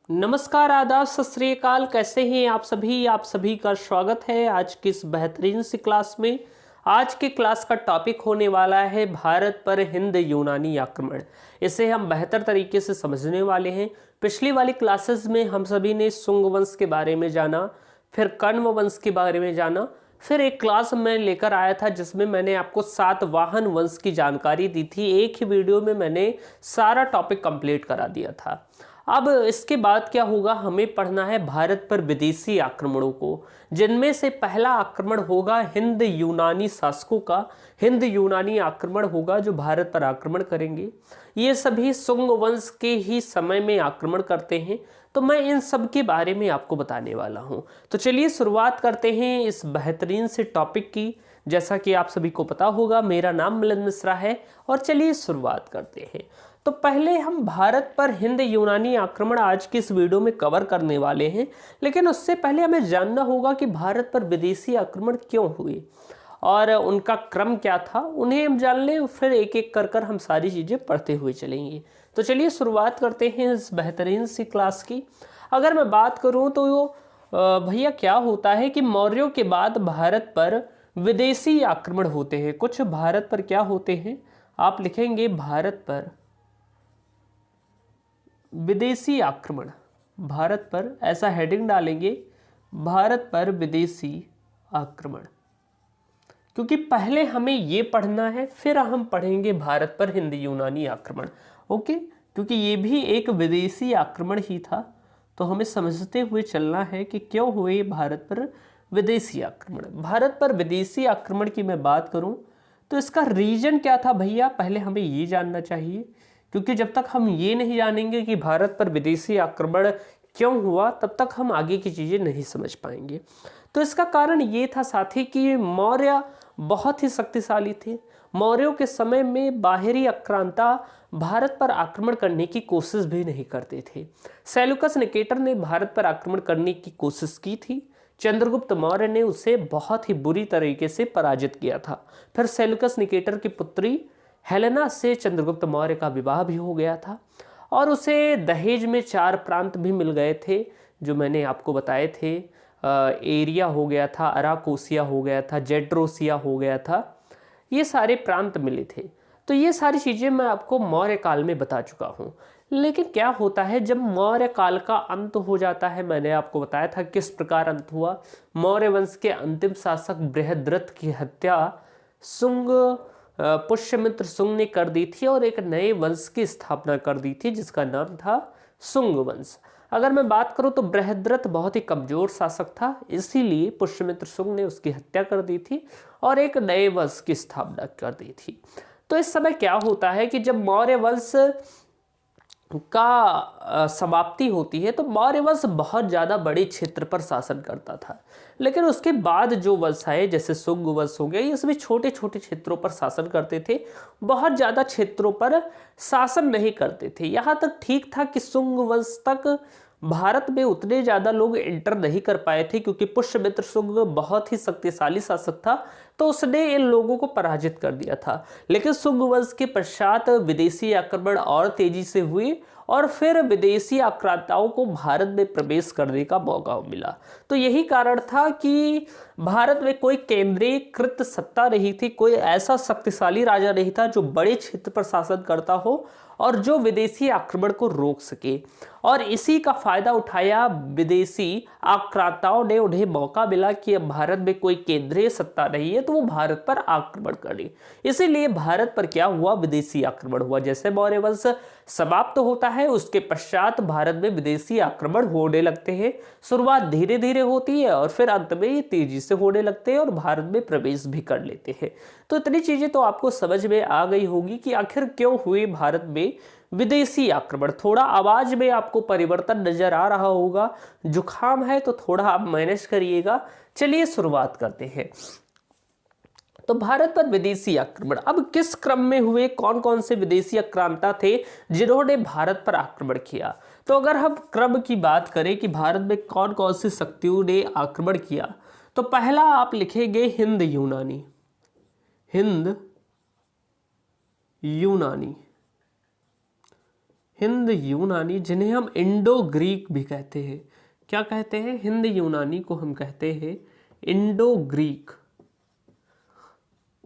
नमस्कार, आदाब, सत श्री अकाल। कैसे हैं आप सभी का स्वागत है आज की इस बेहतरीन सी क्लास में। आज की क्लास का टॉपिक होने वाला है भारत पर हिंद यूनानी आक्रमण। इसे हम बेहतर तरीके से समझने वाले हैं। पिछली वाली क्लासेस में हम सभी ने सुंग वंश के बारे में जाना, फिर कण्व वंश के बारे में जाना, फिर एक क्लास मैं लेकर आया था जिसमें मैंने आपको सातवाहन वंश की जानकारी दी थी। एक ही वीडियो में मैंने सारा टॉपिक कंप्लीट करा दिया था। अब इसके बाद क्या होगा, हमें पढ़ना है भारत पर विदेशी आक्रमणों को, जिनमें से पहला आक्रमण होगा हिंद यूनानी शासकों का। हिंद यूनानी आक्रमण होगा जो भारत पर आक्रमण करेंगे। ये सभी सुंग वंश के ही समय में आक्रमण करते हैं, तो मैं इन सब के बारे में आपको बताने वाला हूं। तो चलिए शुरुआत करते हैं इस बेहतरीन से टॉपिक की। जैसा कि आप सभी को पता होगा, मेरा नाम मिलन मिश्रा है और चलिए शुरुआत करते हैं। तो पहले हम भारत पर हिंद यूनानी आक्रमण आज की इस वीडियो में कवर करने वाले हैं, लेकिन उससे पहले हमें जानना होगा कि भारत पर विदेशी आक्रमण क्यों हुए और उनका क्रम क्या था, उन्हें हम जान लें। फिर एक एक कर हम सारी चीज़ें पढ़ते हुए चलेंगे। तो चलिए शुरुआत करते हैं इस बेहतरीन सी क्लास की। अगर मैं बात करूं तो भैया क्या होता है कि मौर्यों के बाद भारत पर विदेशी आक्रमण होते हैं। कुछ भारत पर क्या होते हैं, आप लिखेंगे भारत पर विदेशी आक्रमण। भारत पर ऐसा हेडिंग डालेंगे, भारत पर विदेशी आक्रमण, क्योंकि पहले हमें ये पढ़ना है, फिर हम पढ़ेंगे भारत पर हिंद यूनानी आक्रमण। ओके, क्योंकि ये भी एक विदेशी आक्रमण ही था, तो हमें समझते हुए चलना है कि क्यों हुए भारत पर विदेशी आक्रमण। भारत पर विदेशी आक्रमण की मैं बात करूं तो इसका रीजन क्या था भैया, पहले हमें ये जानना चाहिए, क्योंकि जब तक हम ये नहीं जानेंगे कि भारत पर विदेशी आक्रमण क्यों हुआ, तब तक हम आगे की चीज़ें नहीं समझ पाएंगे। तो इसका कारण ये था साथी कि मौर्य बहुत ही शक्तिशाली थे। मौर्यों के समय में बाहरी आक्रांता भारत पर आक्रमण करने की कोशिश भी नहीं करते थे। सेल्यूकस निकेटर ने भारत पर आक्रमण करने की कोशिश की थी। चंद्रगुप्त मौर्य ने उसे बहुत ही बुरी तरीके से पराजित किया था। फिर सेल्यूकस निकेटर की पुत्री हेलेना से चंद्रगुप्त मौर्य का विवाह भी हो गया था और उसे दहेज में 4 प्रांत भी मिल गए थे, जो मैंने आपको बताए थे। एरिया हो गया था, अराकोसिया हो गया था, जेड्रोसिया हो गया था, ये सारे प्रांत मिले थे। तो ये सारी चीज़ें मैं आपको मौर्य काल में बता चुका हूँ। लेकिन क्या होता है जब मौर्य काल का अंत हो जाता है, मैंने आपको बताया था किस प्रकार अंत हुआ। मौर्य वंश के अंतिम शासक बृहद्रथ की हत्या पुष्यमित्र सुंग ने कर दी थी और एक नए वंश की स्थापना कर दी थी जिसका नाम था सुंग वंश। अगर मैं बात करूं तो बृहद्रथ बहुत ही कमजोर शासक था, इसीलिए पुष्यमित्र सुंग ने उसकी हत्या कर दी थी और एक नए वंश की स्थापना कर दी थी। तो इस समय क्या होता है कि जब मौर्य वंश का समाप्ति होती है तो मौर्य वंश बहुत ज़्यादा बड़े क्षेत्र पर शासन करता था, लेकिन उसके बाद जो वंश आए जैसे सुंग वंश हो गया, ये सभी छोटे छोटे क्षेत्रों पर शासन करते थे, बहुत ज़्यादा क्षेत्रों पर शासन नहीं करते थे। यहाँ तक ठीक था कि सुंग वंश तक भारत में उतने ज़्यादा लोग एंटर नहीं कर पाए थे, क्योंकि पुष्यमित्र सुंग बहुत ही शक्तिशाली शासक था, तो उसने इन लोगों को पराजित कर दिया था। लेकिन सुंग वंश के पश्चात विदेशी आक्रमण और तेजी से हुए और फिर विदेशी आक्रांताओं को भारत में प्रवेश करने का मौका मिला। तो यही कारण था कि भारत में कोई केंद्रीकृत सत्ता नहीं थी, कोई ऐसा शक्तिशाली राजा नहीं था जो बड़े क्षेत्र पर शासन करता हो और जो विदेशी आक्रमण को रोक सके। और इसी का फायदा उठाया विदेशी आक्रांताओं ने। उन्हें मौका मिला कि अब भारत में कोई केंद्रीय सत्ता नहीं है, तो वो भारत पर आक्रमण करे। इसीलिए भारत पर क्या हुआ, विदेशी आक्रमण हुआ। जैसे मौर्य वंश समाप्त होता है, उसके पश्चात भारत में विदेशी आक्रमण होने लगते हैं। शुरुआत धीरे धीरे होती है और फिर अंत में ये तेजी से होने लगते हैं और भारत में प्रवेश भी कर लेते हैं। तो इतनी चीजें तो आपको समझ में आ गई होगी कि आखिर क्यों हुए भारत में विदेशी आक्रमण। थोड़ा आवाज में आपको परिवर्तन नजर आ रहा होगा, जुकाम है तो थोड़ा आप मैनेज करिएगा। चलिए शुरुआत करते हैं। तो भारत पर विदेशी आक्रमण अब किस क्रम में हुए, कौन कौन से विदेशी आक्रांता थे जिन्होंने भारत पर आक्रमण किया। तो अगर हम क्रम की बात करें कि भारत में कौन कौन सी शक्तियों ने आक्रमण किया, तो पहला आप लिखेंगे हिंद यूनानी। हिंद यूनानी हिंद यूनानी, जिन्हें हम इंडो ग्रीक भी कहते हैं। क्या कहते हैं? हिंद यूनानी को हम कहते हैं इंडो ग्रीक।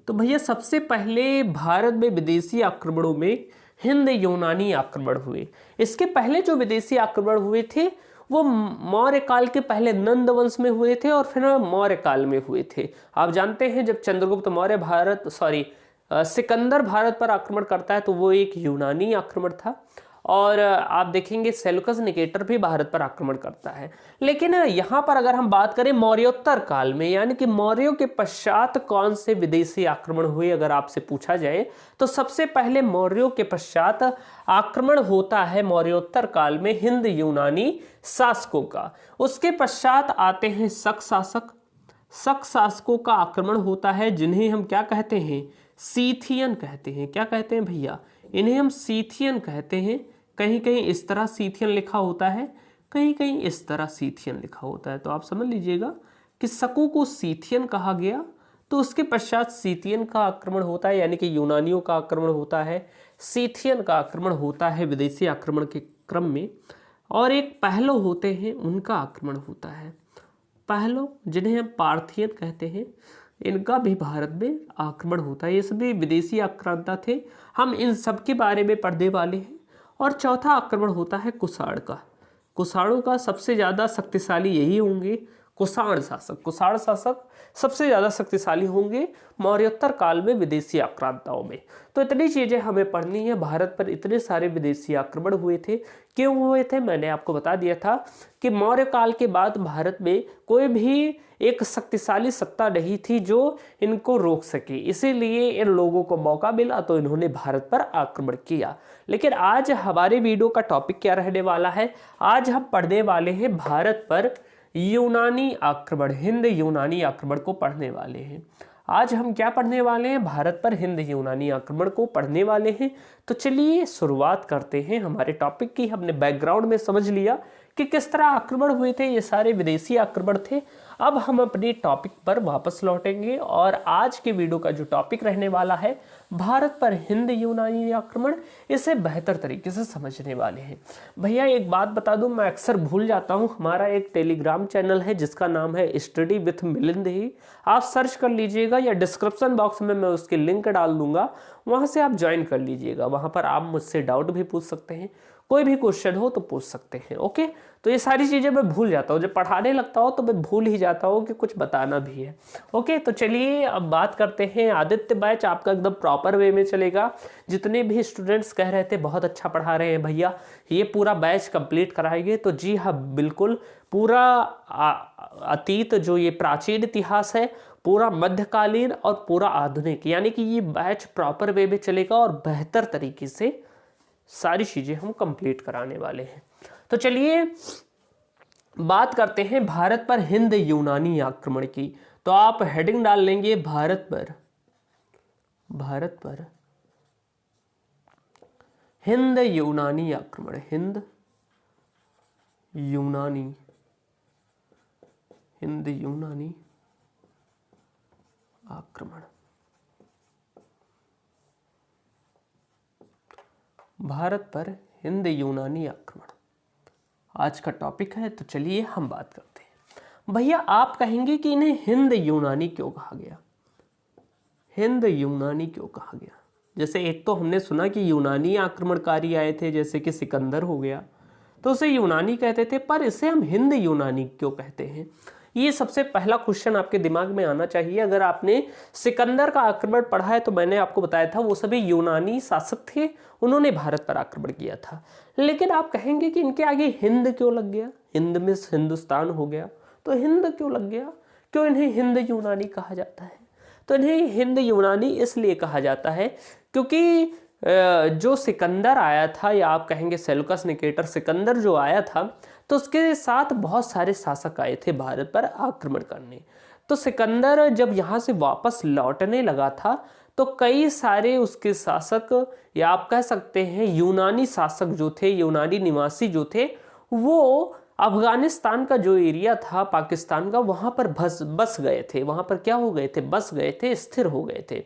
तो भैया सबसे पहले भारत में विदेशी आक्रमणों में हिंद यूनानी आक्रमण हुए। इसके पहले जो विदेशी आक्रमण हुए थे वो मौर्य काल के पहले नंद वंश में हुए थे और फिर मौर्य काल में हुए थे। आप जानते हैं जब चंद्रगुप्त मौर्य सिकंदर भारत पर आक्रमण करता है तो वो एक यूनानी आक्रमण था। और आप देखेंगे सेल्यूकस निकेटर भी भारत पर आक्रमण करता है। लेकिन यहाँ पर अगर हम बात करें मौर्योत्तर काल में, यानी कि मौर्यों के पश्चात कौन से विदेशी आक्रमण हुए, अगर आपसे पूछा जाए तो सबसे पहले मौर्यों के पश्चात आक्रमण होता है मौर्योत्तर काल में हिंद यूनानी शासकों का। उसके पश्चात आते हैं शक शासक। शक शासकों का आक्रमण होता है, जिन्हें हम क्या कहते हैं? सीथियन कहते हैं। क्या कहते हैं भैया? इन्हें हम सीथियन कहते हैं। कहीं कहीं इस तरह सीथियन लिखा होता है, कहीं कहीं इस तरह सीथियन लिखा होता है। तो आप समझ लीजिएगा कि शकों को सीथियन कहा गया। तो उसके पश्चात सीथियन का आक्रमण होता है, यानी कि यूनानियों का आक्रमण होता है, सीथियन का आक्रमण होता है विदेशी आक्रमण के क्रम में। और एक पहलो होते हैं, उनका आक्रमण होता है। पहलो, जिन्हें हम पार्थियन कहते हैं, इनका भी भारत में आक्रमण होता है। ये सभी विदेशी आक्रांता थे। हम इन सब के बारे में पढ़ने वाले हैं। और चौथा आक्रमण होता है कुषाण का। कुषाणों का सबसे ज़्यादा शक्तिशाली यही होंगे कुषाण शासक। कुषाण शासक सबसे ज़्यादा शक्तिशाली होंगे मौर्योत्तर काल में विदेशी आक्रांताओं में। तो इतनी चीज़ें हमें पढ़नी है। भारत पर इतने सारे विदेशी आक्रमण हुए थे, क्यों हुए थे? मैंने आपको बता दिया था कि मौर्य काल के बाद भारत में कोई भी एक शक्तिशाली सत्ता नहीं थी जो इनको रोक सके, इसीलिए इन लोगों को मौका मिला तो इन्होंने भारत पर आक्रमण किया। लेकिन आज हमारे वीडियो का टॉपिक क्या रहने वाला है? आज हम पढ़ने वाले हैं भारत पर यूनानी आक्रमण, हिंद यूनानी आक्रमण को पढ़ने वाले हैं। आज हम क्या पढ़ने वाले हैं? भारत पर हिंद यूनानी आक्रमण को पढ़ने वाले हैं। तो चलिए शुरुआत करते हैं हमारे टॉपिक की। हमने बैकग्राउंड में समझ लिया कि किस तरह आक्रमण हुए थे, ये सारे विदेशी आक्रमण थे। अब हम अपने टॉपिक पर वापस लौटेंगे और आज के वीडियो का जो टॉपिक रहने वाला है भारत पर हिंद यूनानी आक्रमण, इसे बेहतर तरीके से समझने वाले हैं। भैया एक बात बता दूं, मैं अक्सर भूल जाता हूं, हमारा एक टेलीग्राम चैनल है जिसका नाम है स्टडी विथ मिलिंद ही। आप सर्च कर लीजिएगा या डिस्क्रिप्शन बॉक्स में मैं उसकी लिंक डाल दूंगा, वहां से आप ज्वाइन कर लीजिएगा। वहां पर आप मुझसे डाउट भी पूछ सकते हैं, कोई भी क्वेश्चन हो तो पूछ सकते हैं। ओके, तो ये सारी चीज़ें मैं भूल जाता हूँ, जब पढ़ाने लगता हूँ तो मैं भूल ही जाता हूँ कि कुछ बताना भी है। ओके, तो चलिए अब बात करते हैं। आदित्य बैच आपका एकदम प्रॉपर वे में चलेगा। जितने भी स्टूडेंट्स कह रहे थे बहुत अच्छा पढ़ा रहे हैं भैया, ये पूरा बैच कंप्लीट कराएंगे, तो जी हाँ बिल्कुल, पूरा अतीत जो ये प्राचीन इतिहास है, पूरा मध्यकालीन और पूरा आधुनिक, यानी कि ये बैच प्रॉपर वे में चलेगा और बेहतर तरीके से सारी चीज़ें हम कंप्लीट कराने वाले हैं। तो चलिए बात करते हैं भारत पर हिंद यूनानी आक्रमण की। तो आप हेडिंग डाल लेंगे भारत पर हिंद यूनानी आक्रमण, हिंद यूनानी आक्रमण। भारत पर हिंद यूनानी आक्रमण आज का टॉपिक है। तो चलिए हम बात करते हैं। भैया आप कहेंगे कि इन्हें हिंद यूनानी क्यों कहा गया? हिंद यूनानी क्यों कहा गया? जैसे एक तो हमने सुना कि यूनानी आक्रमणकारी आए थे, जैसे कि सिकंदर हो गया, तो उसे यूनानी कहते थे, पर इसे हम हिंद यूनानी क्यों कहते हैं? ये सबसे पहला क्वेश्चन आपके दिमाग में आना चाहिए। अगर आपने सिकंदर का आक्रमण पढ़ा है तो मैंने आपको बताया था वो सभी यूनानी शासक थे, उन्होंने भारत पर आक्रमण किया था। लेकिन आप कहेंगे कि इनके आगे हिंद क्यों लग गया? हिंद में हिंदुस्तान हो गया, तो हिंद क्यों लग गया? क्यों इन्हें हिंद यूनानी कहा जाता है? तो इन्हें हिंद यूनानी इसलिए कहा जाता है क्योंकि जो सिकंदर आया था, या आप कहेंगे सेल्यूकस निकेटर, सिकंदर जो आया था तो उसके साथ बहुत सारे शासक आए थे भारत पर आक्रमण करने। तो सिकंदर जब यहाँ से वापस लौटने लगा था तो कई सारे उसके शासक, या आप कह सकते हैं यूनानी शासक जो थे, यूनानी निवासी जो थे, वो अफगानिस्तान का जो एरिया था पाकिस्तान का, वहाँ पर बस गए थे। वहाँ पर क्या हो गए थे? बस गए थे, स्थिर हो गए थे।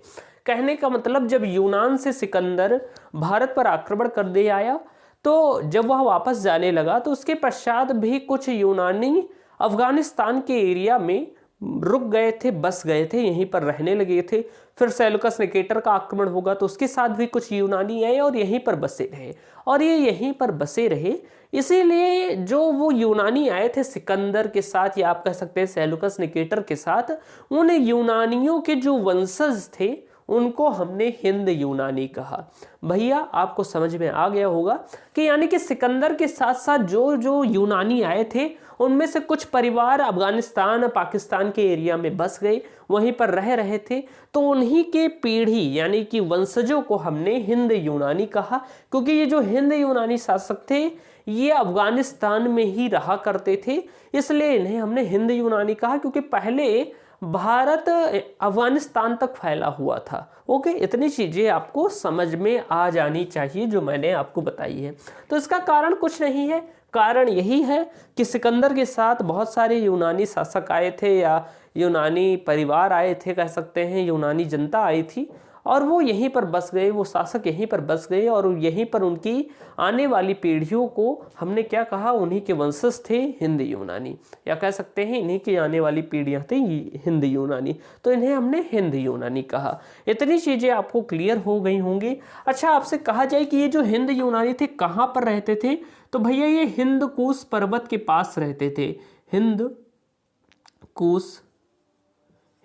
कहने का मतलब जब यूनान से सिकंदर भारत पर आक्रमण करने आया तो जब वह वापस जाने लगा तो उसके पश्चात भी कुछ यूनानी अफगानिस्तान के एरिया में रुक गए थे, बस गए थे, यहीं पर रहने लगे थे। फिर सेल्यूकस निकेटर का आक्रमण होगा तो उसके साथ भी कुछ यूनानी आए और यहीं पर बसे रहे, और ये यहीं पर बसे रहे। इसीलिए जो वो यूनानी आए थे सिकंदर के साथ, या आप कह सकते हैं सेल्यूकस निकेटर के साथ, उन यूनानियों के जो वंशज थे उनको हमने हिंद यूनानी कहा। भैया आपको समझ में आ गया होगा कि यानी कि सिकंदर के साथ साथ जो जो यूनानी आए थे उनमें से कुछ परिवार अफगानिस्तान पाकिस्तान के एरिया में बस गए, वहीं पर रह रहे थे, तो उन्हीं के पीढ़ी यानी कि वंशजों को हमने हिंद यूनानी कहा। क्योंकि ये जो हिंद यूनानी शासक थे ये अफगानिस्तान में ही रहा करते थे, इसलिए इन्हें हमने हिंद यूनानी कहा, क्योंकि पहले भारत अफगानिस्तान तक फैला हुआ था। ओके, इतनी चीजें आपको समझ में आ जानी चाहिए जो मैंने आपको बताई है। तो इसका कारण कुछ नहीं है, कारण यही है कि सिकंदर के साथ बहुत सारे यूनानी शासक आए थे, या यूनानी परिवार आए थे, कह सकते हैं यूनानी जनता आई थी, और वो यहीं पर बस गए, वो शासक यहीं पर बस गए, और यहीं पर उनकी आने वाली पीढ़ियों को हमने क्या कहा, उन्हीं के वंशज थे हिंद यूनानी, या कह सकते हैं इन्हीं की आने वाली पीढ़ियां थी हिंद यूनानी, तो इन्हें हमने हिंद यूनानी कहा। इतनी चीजें आपको क्लियर हो गई होंगी। अच्छा, आपसे कहा जाए कि ये जो हिंद यूनानी थे कहाँ पर रहते थे, तो भैया ये हिंदकुश पर्वत के पास रहते थे।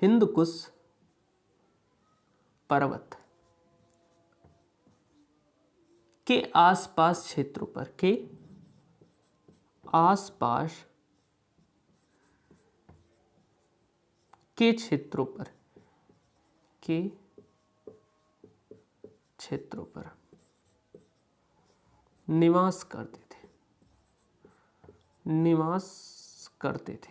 हिंदकुश पर्वत के आसपास क्षेत्रों पर, के आसपास के क्षेत्रों पर, के क्षेत्रों पर निवास करते थे।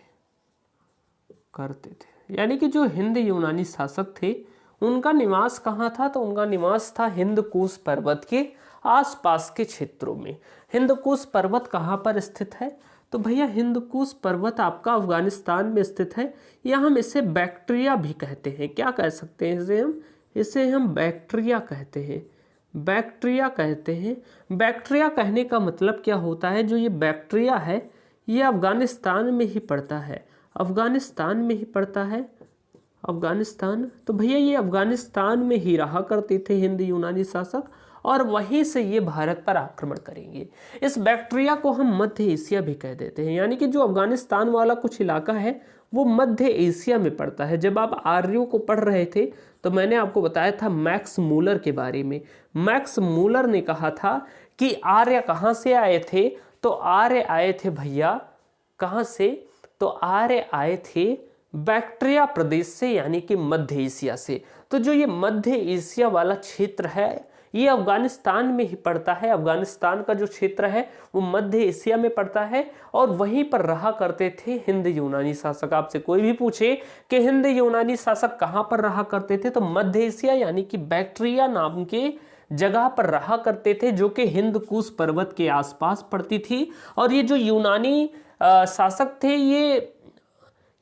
यानी कि जो हिंद यूनानी शासक थे उनका निवास कहाँ था, तो उनका निवास था हिंदकुश पर्वत के आसपास के क्षेत्रों में। हिंदकुश पर्वत कहाँ पर स्थित है, तो भैया हिंदकुश पर्वत आपका अफगानिस्तान में स्थित है, या हम इसे बैक्ट्रिया भी कहते हैं। क्या कह सकते हैं इसे हम बैक्ट्रिया कहते हैं। बैक्ट्रिया कहने का मतलब क्या होता है, जो ये बैक्ट्रिया है ये अफगानिस्तान में ही पड़ता है। अफगानिस्तान, तो भैया ये अफगानिस्तान में ही रहा करते थे हिंद यूनानी शासक, और वहीं से ये भारत पर आक्रमण करेंगे। इस बैक्ट्रिया को हम मध्य एशिया भी कह देते हैं, यानी कि जो अफगानिस्तान वाला कुछ इलाका है वो मध्य एशिया में पड़ता है। जब आप आर्यों को पढ़ रहे थे तो मैंने आपको बताया था मैक्स मूलर के बारे में। मैक्स मूलर ने कहा था कि आर्य कहाँ से आए थे, तो आर्य आए थे भैया कहाँ से, तो आर्य आए थे बैक्ट्रिया प्रदेश से, यानी कि मध्य एशिया से। तो जो ये मध्य एशिया वाला क्षेत्र है ये अफगानिस्तान में ही पड़ता है। अफगानिस्तान का जो क्षेत्र है वो मध्य एशिया में पड़ता है, और वहीं पर रहा करते थे हिंद यूनानी शासक। आपसे कोई भी पूछे कि हिंद यूनानी शासक कहाँ पर रहा करते थे, तो मध्य एशिया यानी कि बैक्ट्रिया नाम के जगह पर रहा करते थे, जो कि हिंदकुश पर्वत के आसपास पड़ती थी। और ये जो यूनानी शासक थे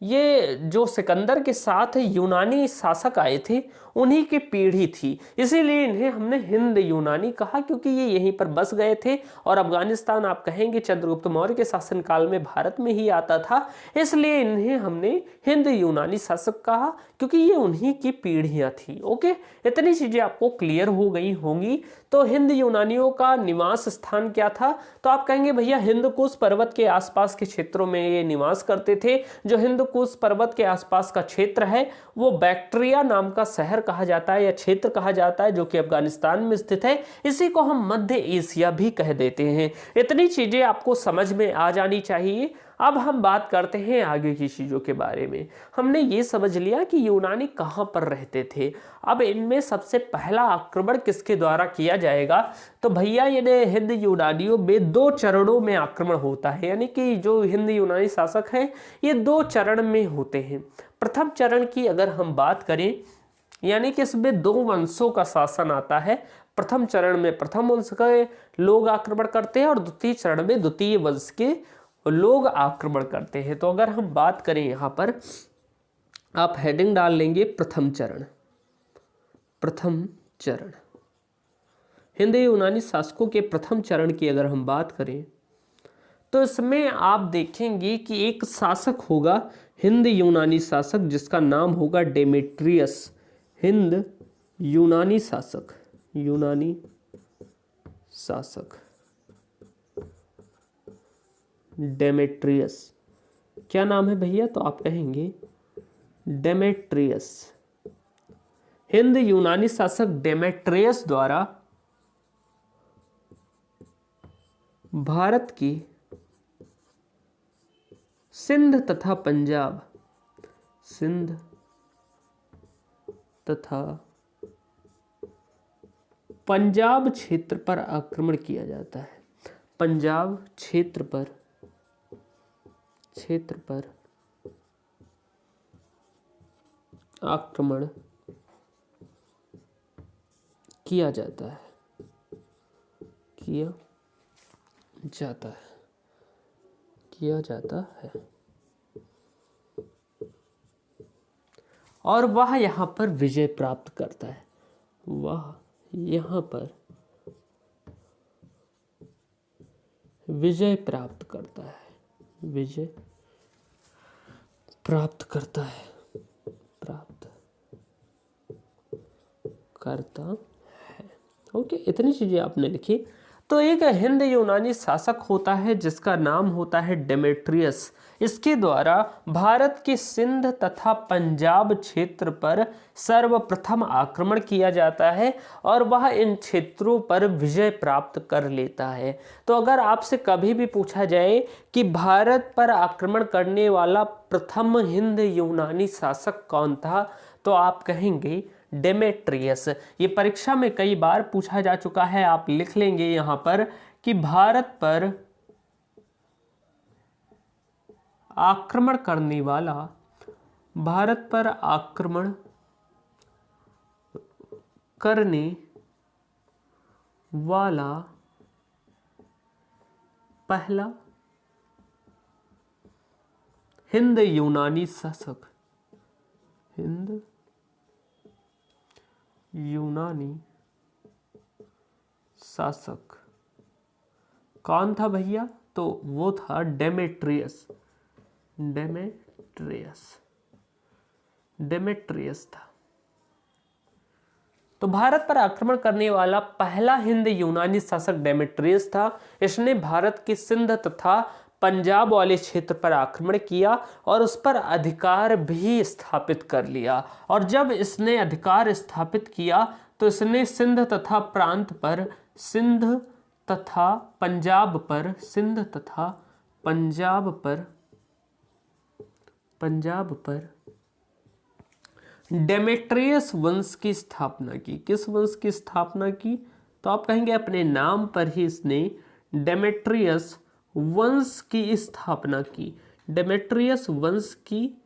ये जो सिकंदर के साथ यूनानी शासक आए थे उन्हीं की पीढ़ी थी, इसीलिए इन्हें हमने हिंद यूनानी कहा, क्योंकि ये यहीं पर बस गए थे। और अफगानिस्तान आप कहेंगे चंद्रगुप्त मौर्य के शासनकाल में भारत में ही आता था, इसलिए इन्हें हमने हिंद यूनानी शासक कहा, क्योंकि ये उन्हीं की पीढ़ियां थी। ओके, इतनी चीजें आपको क्लियर हो गई होंगी। तो हिंद यूनानियों का निवास स्थान क्या था, तो आप कहेंगे भैया हिंदकुश पर्वत के आसपास के क्षेत्रों में ये निवास करते थे। जो हिंदकुश पर्वत के आसपास का क्षेत्र है वो बैक्ट्रिया नाम का शहर कहा जाता है या क्षेत्र कहा जाता है, जो कि अफगानिस्तान में स्थित है। इसी को हम मध्य एशिया भी कह देते हैं। इतनी चीजें आपको समझ में आ जानी चाहिए। अब हम बात करते हैं आगे की चीज़ों के बारे में। हमने ये समझ लिया कि यूनानी कहाँ पर रहते थे। अब इनमें सबसे पहला आक्रमण किसके द्वारा किया जाएगा, तो भैया ये हिंद यूनानियों में 2 चरणों में आक्रमण होता है, यानी कि जो हिंद यूनानी शासक हैं ये 2 चरण में होते हैं। प्रथम चरण की अगर हम बात करें, यानी कि इसमें 2 वंशों का शासन आता है। प्रथम चरण में प्रथम वंश के लोग आक्रमण करते हैं, और द्वितीय चरण में द्वितीय वंश के लोग आक्रमण करते हैं। तो अगर हम बात करें यहाँ पर आप हेडिंग डाल लेंगे प्रथम चरण। हिंद यूनानी शासकों के प्रथम चरण की अगर हम बात करें तो इसमें आप देखेंगे कि एक शासक होगा हिंद यूनानी शासक जिसका नाम होगा डेमेट्रियस। हिंद यूनानी शासक, यूनानी शासक डेमेट्रियस। क्या नाम है भैया? तो आप कहेंगे डेमेट्रियस। हिंद यूनानी शासक डेमेट्रियस द्वारा भारत की सिंध तथा पंजाब, सिंध तथा पंजाब क्षेत्र पर आक्रमण किया जाता है। पंजाब क्षेत्र पर आक्रमण किया जाता है, किया जाता है और वह यहाँ पर विजय प्राप्त करता है। वह यहाँ पर विजय प्राप्त करता है, विजय प्राप्त करता है, प्राप्त करता है। ओके, इतनी चीजें आपने लिखी। तो एक हिंद यूनानी शासक होता है जिसका नाम होता है डेमेट्रियस। इसके द्वारा भारत के सिंध तथा पंजाब क्षेत्र पर सर्वप्रथम आक्रमण किया जाता है और वह इन क्षेत्रों पर विजय प्राप्त कर लेता है। तो अगर आपसे कभी भी पूछा जाए कि भारत पर आक्रमण करने वाला प्रथम हिंद यूनानी शासक कौन था, तो आप कहेंगे डेमेट्रियस। ये परीक्षा में कई बार पूछा जा चुका है। आप लिख लेंगे यहां पर कि भारत पर आक्रमण करने वाला, भारत पर आक्रमण करने वाला पहला हिंद यूनानी शासक, हिंद यूनानी शासक कौन था भैया? तो वो था डेमेट्रियस। डेमेट्रियस था। तो भारत पर आक्रमण करने वाला पहला हिंद यूनानी शासक डेमेट्रियस था। इसने भारत के सिंध तथा पंजाब वाले क्षेत्र पर आक्रमण किया और उस पर अधिकार भी स्थापित कर लिया। और जब इसने अधिकार स्थापित किया तो इसने सिंध तथा प्रांत पर, सिंध तथा पंजाब पर, सिंध तथा पंजाब पर डेमेट्रियस वंश की स्थापना की। किस वंश की स्थापना की? तो आप कहेंगे अपने नाम पर ही इसने डेमेट्रियस वंश की स्थापना की, डेमेट्रियस वंश की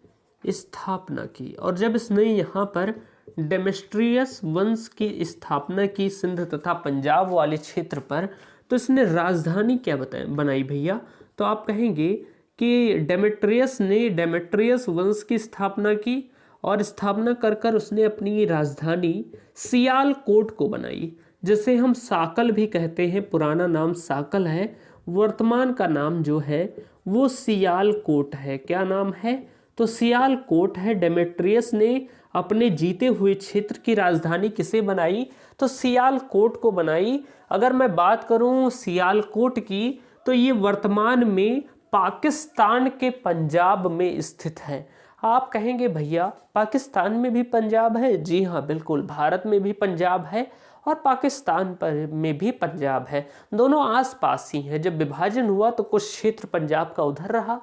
स्थापना की। और जब इसने यहाँ पर डेमेट्रियस वंश की स्थापना की सिंध तथा पंजाब वाले क्षेत्र पर, तो इसने राजधानी क्या बनाई भैया? तो आप कहेंगे कि डेमेट्रियस ने डेमेट्रियस वंश की स्थापना की और स्थापना कर कर उसने अपनी राजधानी सियालकोट को बनाई, जिसे हम साकल भी कहते हैं। पुराना नाम साकल है, वर्तमान का नाम जो है वो सियालकोट है। क्या नाम है? तो सियालकोट है। डेमेट्रियस ने अपने जीते हुए क्षेत्र की राजधानी किसे बनाई? तो सियालकोट को बनाई। अगर मैं बात करूं सियालकोट की, तो ये वर्तमान में पाकिस्तान के पंजाब में स्थित है। आप कहेंगे भैया पाकिस्तान में भी पंजाब है? जी हाँ, बिल्कुल। भारत में भी पंजाब है और पाकिस्तान पर में भी पंजाब है, दोनों आसपास ही हैं। जब विभाजन हुआ तो कुछ क्षेत्र पंजाब का उधर रहा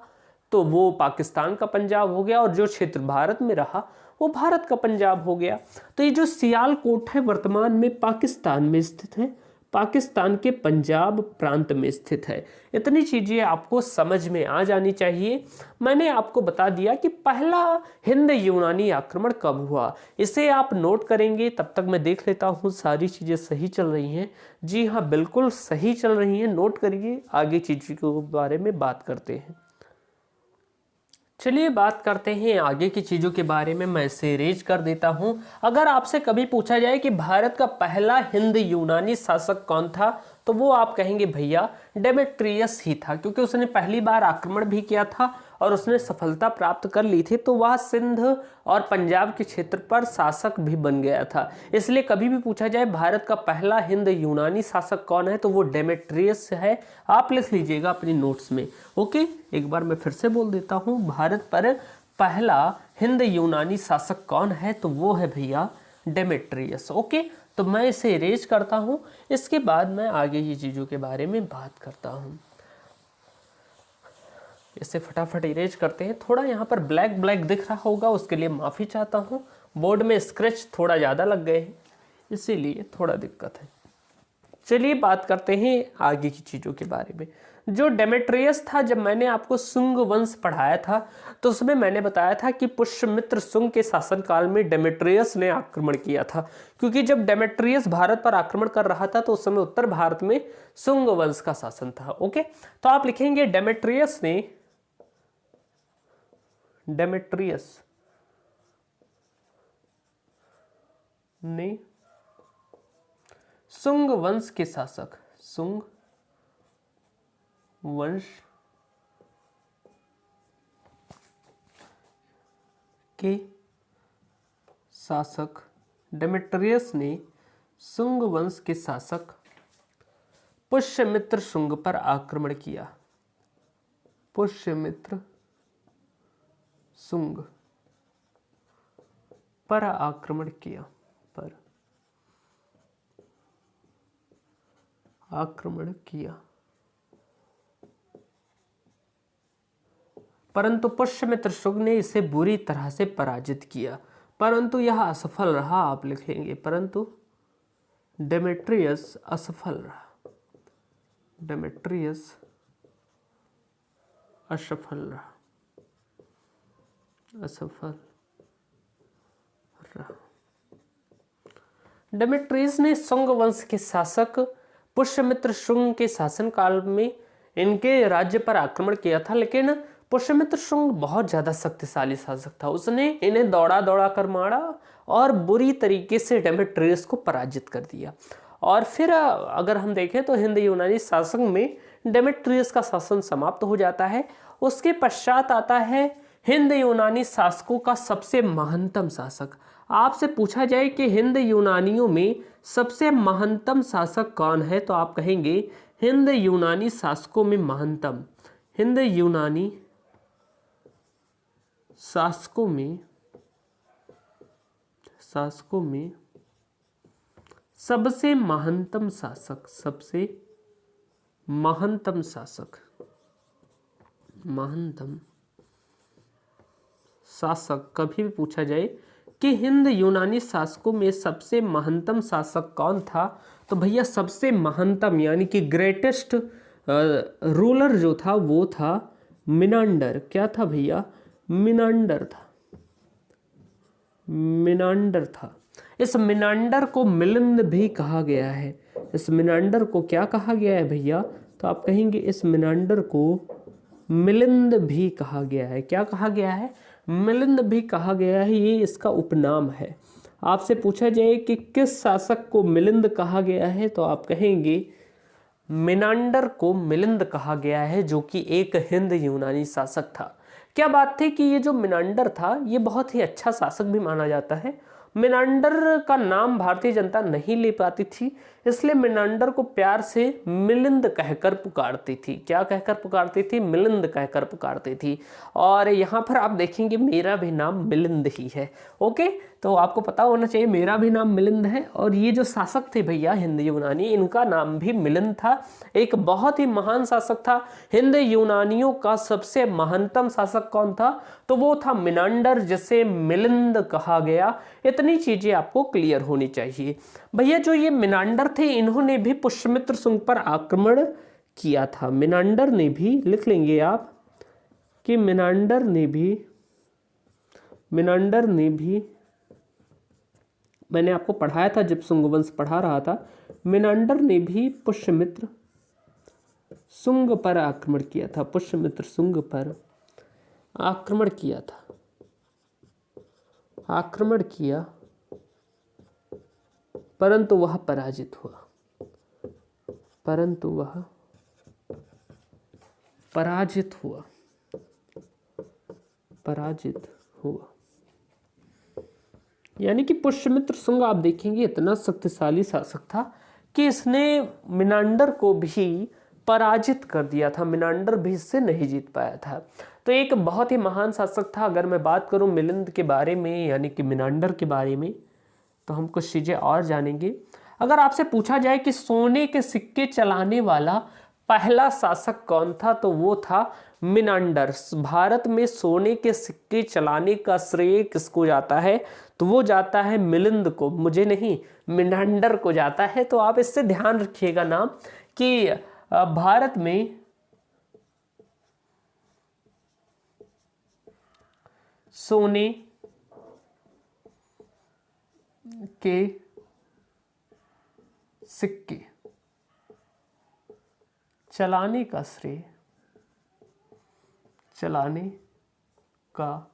तो वो पाकिस्तान का पंजाब हो गया और जो क्षेत्र भारत में रहा वो भारत का पंजाब हो गया। तो ये जो सियालकोट है वर्तमान में पाकिस्तान में स्थित है, पाकिस्तान के पंजाब प्रांत में स्थित है। इतनी चीज़ें आपको समझ में आ जानी चाहिए। मैंने आपको बता दिया कि पहला हिंद यूनानी आक्रमण कब हुआ, इसे आप नोट करेंगे। तब तक मैं देख लेता हूँ सारी चीज़ें सही चल रही हैं। जी हाँ, बिल्कुल सही चल रही हैं। नोट करिए, आगे चीज़ों के बारे में बात करते हैं। चलिए बात करते हैं आगे की चीज़ों के बारे में। मैं इसे रेज कर देता हूं। अगर आपसे कभी पूछा जाए कि भारत का पहला हिंद यूनानी शासक कौन था, तो वो आप कहेंगे भैया डेमेट्रियस ही था, क्योंकि उसने पहली बार आक्रमण भी किया था और उसने सफलता प्राप्त कर ली थी। तो वह सिंध और पंजाब के क्षेत्र पर शासक भी बन गया था। इसलिए कभी भी पूछा जाए भारत का पहला हिंद यूनानी शासक कौन है, तो वो डेमेट्रियस है। आप लिख लीजिएगा अपनी नोट्स में। ओके, एक बार मैं फिर से बोल देता हूँ, भारत पर पहला हिंद यूनानी शासक कौन है, तो वो है भैया डेमेट्रियस। ओके, तो मैं इसे इरेज करता हूं। इसके बाद मैं आगे की चीज़ों के बारे में बात करता हूं। इसे फटाफट इरेज करते हैं। थोड़ा यहाँ पर ब्लैक ब्लैक दिख रहा होगा, उसके लिए माफ़ी चाहता हूँ। बोर्ड में स्क्रैच थोड़ा ज़्यादा लग गए हैं, इसीलिए थोड़ा दिक्कत है। चलिए बात करते हैं आगे की चीज़ों के बारे में। जो डेमेट्रियस था, जब मैंने आपको शुंग वंश पढ़ाया था तो उसमें मैंने बताया था कि पुष्यमित्र शुंग के शासनकाल में डेमेट्रियस ने आक्रमण किया था। क्योंकि जब डेमेट्रियस भारत पर आक्रमण कर रहा था तो उस समय उत्तर भारत में शुंग वंश का शासन था। ओके, तो आप लिखेंगे डेमेट्रियस ने शुंग वंश के शासक, शुंग वंश के शासक डेमेट्रियस ने शुंग वंश के शासक पुष्यमित्र शुंग पर आक्रमण किया। पुष्यमित्र शुंग पर आक्रमण किया, परंतु पुष्यमित्र शुंग ने इसे बुरी तरह से पराजित किया, परंतु यह असफल रहा। आप लिखेंगे परंतु डेमेट्रियस असफल रहा, डेमेट्रियस असफल रहा, डेमेट्रियस ने शुंग वंश के शासक पुष्यमित्र शुंग के शासनकाल में इनके राज्य पर आक्रमण किया था, लेकिन पुष्यमित्र शुंग बहुत ज़्यादा शक्तिशाली शासक था। उसने इन्हें दौड़ा दौड़ा कर मारा और बुरी तरीके से डेमेट्रियस को पराजित कर दिया। और फिर अगर हम देखें तो हिंद यूनानी शासन में डेमेट्रियस का शासन समाप्त हो जाता है। उसके पश्चात आता है हिंद यूनानी शासकों का सबसे महानतम शासक। आपसे पूछा जाए कि हिंद यूनानियों में सबसे महानतम शासक कौन है, तो आप कहेंगे हिंद यूनानी शासकों में महानतम, हिंद यूनानी शासकों में सबसे महानतम शासक, सबसे महानतम शासक, महानतम शासक कभी भी पूछा जाए कि हिंद यूनानी शासकों में सबसे महानतम शासक कौन था, तो भैया सबसे महानतम यानी कि ग्रेटेस्ट रूलर जो था वो था मिनांडर। क्या था भैया? मिनांडर था, मिनांडर था। इस मिनांडर को मिलिंद भी कहा गया है। इस मिनांडर को क्या कहा गया है भैया? तो आप कहेंगे इस मिनांडर को मिलिंद भी कहा गया है। क्या कहा गया है? मिलिंद भी कहा गया है। ये इसका उपनाम है। आपसे पूछा जाए कि किस शासक को मिलिंद कहा गया है, तो आप कहेंगे मिनांडर को मिलिंद कहा गया है, जो कि एक हिंद यूनानी शासक था। क्या बात थी कि ये जो मिनांडर था ये बहुत ही अच्छा शासक भी माना जाता है। मिनांडर का नाम भारतीय जनता नहीं ले पाती थी, इसलिए मिनांडर को प्यार से मिलिंद कहकर पुकारती थी। क्या कहकर पुकारती थी? मिलिंद कहकर पुकारती थी। और यहाँ पर आप देखेंगे मेरा भी नाम मिलिंद ही है। ओके, तो आपको पता होना चाहिए मेरा भी नाम मिलिंद है। और ये जो शासक थे भैया हिंद यूनानी, इनका नाम भी मिलिंद था। एक बहुत ही महान शासक था। हिंद यूनानियों का सबसे महानतम शासक कौन था? तो वो था मिनांडर, जिसे मिलिंद कहा गया। इतनी चीजें आपको क्लियर होनी चाहिए भैया। जो ये मिनांडर थे, इन्होंने भी पुष्यमित्र शुंग पर आक्रमण किया था। मिनांडर ने भी, लिख लेंगे आप कि मिनांडर ने भी मैंने आपको पढ़ाया था जब शुंग वंश पढ़ा रहा था। मिनांडर ने भी पुष्यमित्र शुंग पर आक्रमण किया था। पुष्यमित्र शुंग पर आक्रमण किया था, आक्रमण किया, परंतु वह पराजित हुआ, परंतु वह पराजित हुआ, पराजित हुआ। यानी कि पुष्यमित्र शुंग आप देखेंगे इतना शक्तिशाली शासक था कि इसने मिनांडर को भी पराजित कर दिया था, मिनांडर भी इससे नहीं जीत पाया था। तो एक बहुत ही महान शासक था। अगर मैं बात करूं मिलिंद के बारे में यानी कि मिनांडर के बारे में, तो हम कुछ चीज़ें और जानेंगे। अगर आपसे पूछा जाए कि सोने के सिक्के चलाने वाला पहला शासक कौन था, तो वो था मिनांडर। भारत में सोने के सिक्के चलाने का श्रेय किसको जाता है, तो वो जाता है मिलिंद को, मुझे नहीं, मिनांडर को जाता है। तो आप इससे ध्यान रखिएगा नाम कि भारत में सोने के सिक्के चलाने का श्रेय, चलाने का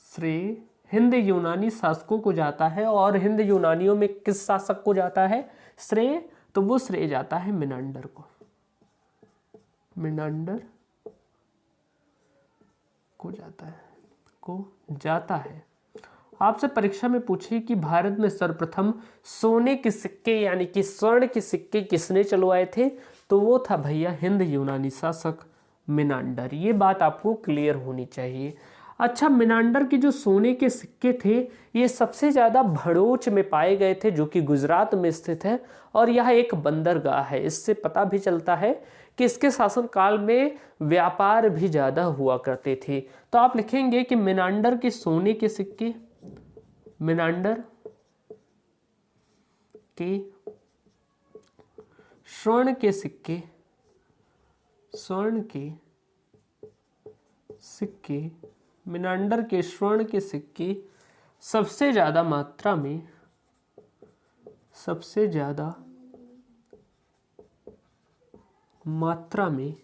श्रेय हिंद यूनानी शासकों को जाता है। और हिंद यूनानियों में किस शासक को जाता है श्रेय, तो वो श्रेय जाता है मिनांडर को, मिनांडर को जाता है। आपसे परीक्षा में पूछे कि भारत में सर्वप्रथम सोने के सिक्के यानी कि स्वर्ण के सिक्के किसने चलवाए थे, तो वो था भैया हिंद यूनानी शासक मिनांडर। ये बात आपको क्लियर होनी चाहिए। अच्छा, मिनांडर के जो सोने के सिक्के थे ये सबसे ज़्यादा भड़ोच में पाए गए थे, जो कि गुजरात में स्थित है, और यह एक बंदरगाह है। इससे पता भी चलता है कि इसके शासनकाल में व्यापार भी ज़्यादा हुआ करते थे। तो आप लिखेंगे कि मिनांडर के सोने के सिक्के, मिनांडर के स्वर्ण के सिक्के, स्वर्ण के सिक्के, मिनांडर के स्वर्ण के सिक्के सबसे ज़्यादा मात्रा में, सबसे ज़्यादा मात्रा में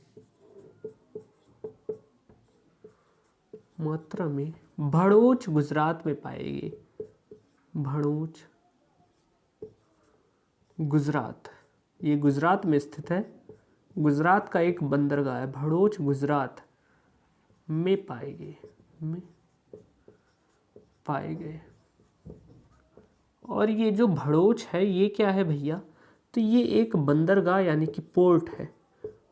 भड़ोच गुजरात में पाए गए। भड़ोच गुजरात, ये गुजरात में स्थित है, गुजरात का एक बंदरगाह है। भड़ोच गुजरात में पाए गए। और ये जो भड़ोच है ये क्या है भैया, तो ये एक बंदरगाह यानी कि पोर्ट है।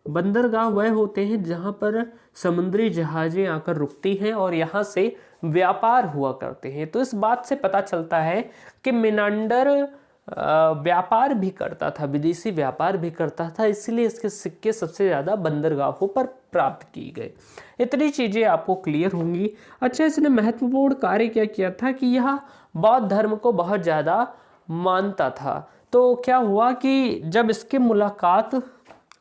बंदरगाह वह होते हैं जहाँ पर समुद्री जहाजें आकर रुकती हैं और यहाँ से व्यापार हुआ करते हैं। तो इस बात से पता चलता है कि मिनांडर व्यापार भी करता था, विदेशी व्यापार भी करता था, इसलिए इसके सिक्के सबसे ज़्यादा बंदरगाहों पर प्राप्त किए गए। इतनी चीज़ें आपको क्लियर होंगी। अच्छा, इसने महत्वपूर्ण कार्य क्या किया था कि यह बौद्ध धर्म को बहुत ज़्यादा मानता था। तो क्या हुआ कि जब इसकी मुलाकात,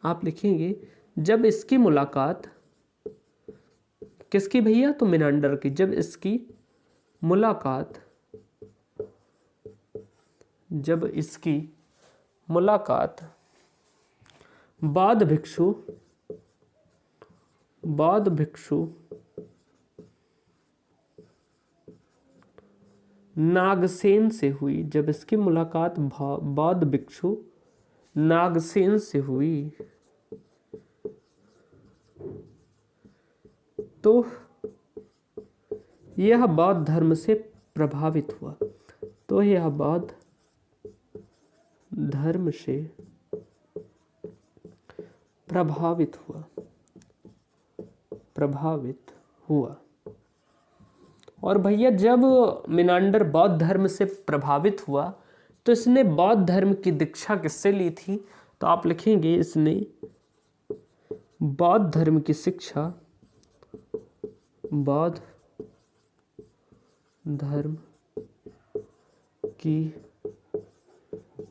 आप लिखेंगे, जब इसकी मुलाकात किसकी भैया, तो मिनांडर की, जब इसकी मुलाकात बौद्ध भिक्षु नागसेन से हुई, जब इसकी मुलाकात बौद्ध भिक्षु नागसेन से हुई, तो यह बौद्ध धर्म से प्रभावित हुआ। तो यह बौद्ध धर्म से प्रभावित हुआ। और भैया जब मिनांडर बौद्ध धर्म से प्रभावित हुआ तो इसने बौद्ध धर्म की दीक्षा किससे ली थी, तो आप लिखेंगे इसने बौद्ध धर्म की शिक्षा, बौद्ध धर्म की